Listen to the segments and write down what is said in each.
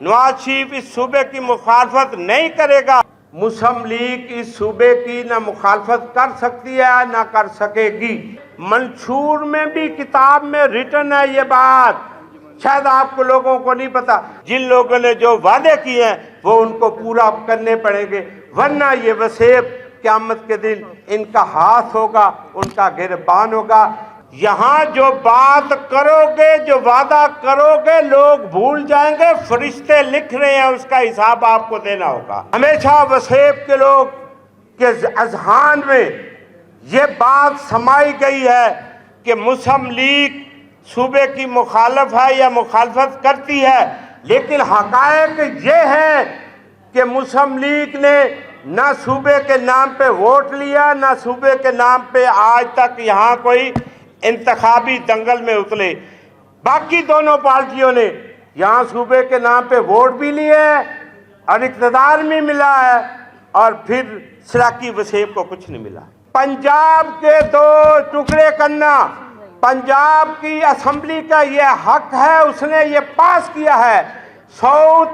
नवाज शरीफ इस सूबे की मुखालफत नहीं करेगा। मुस्लिम लीग इस सूबे की ना मुखालफत कर सकती है ना कर सकेगी। मंशूर में भी किताब में रिटन है ये बात, शायद आपको लोगों को नहीं पता। जिन लोगों ने जो वादे किए हैं वो उनको पूरा करने पड़ेंगे, वरना ये वसेब क़यामत के दिन इनका हाथ होगा, उनका गिरबान होगा। यहाँ जो बात करोगे, जो वादा करोगे, लोग भूल जाएंगे। फरिश्ते लिख रहे हैं, उसका हिसाब आपको देना होगा। हमेशा वसेब के लोग के अजहान में ये बात समाई गई है कि मुस्लिम लीग सूबे की मुखालफ है या मुखालफत करती है, लेकिन हकायक ये है कि मुस्लिम लीग ने ना सूबे के नाम पे वोट लिया, ना सूबे के नाम पे आज तक यहाँ कोई इंतखाबी दंगल में उतरे। बाकी दोनों पार्टियों ने यहाँ सूबे के नाम पे वोट भी लिए और इक़्तिदार भी मिला है, और फिर सराकी वसेब को कुछ नहीं मिला। पंजाब के दो टुकड़े करना पंजाब की असम्बली का ये हक है, उसने ये पास किया है। साउथ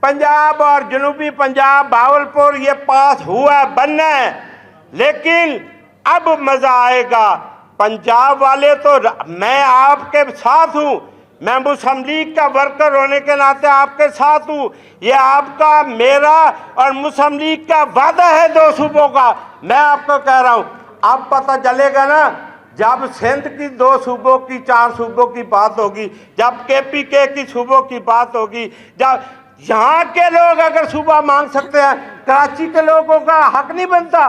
पंजाब और जनूबी पंजाब, भावलपुर, ये पास हुआ, बनना है। लेकिन अब मजा आएगा। पंजाब वाले तो, मैं आपके साथ हूँ, मैं मुस्लिम लीग का वर्कर होने के नाते आपके साथ हूँ। ये आपका, मेरा और मुस्लिम लीग का वादा है दो सूबों का। मैं आपको कह रहा हूँ, अब पता चलेगा ना जब सिंध की दो सूबों की, चार सूबों की बात होगी, जब KPK की सूबों की बात होगी, जब यहाँ के लोग अगर सूबा मांग सकते हैं, कराची के लोगों का हक नहीं बनता,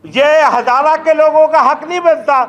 ये हजारा के लोगों का हक नहीं बनता।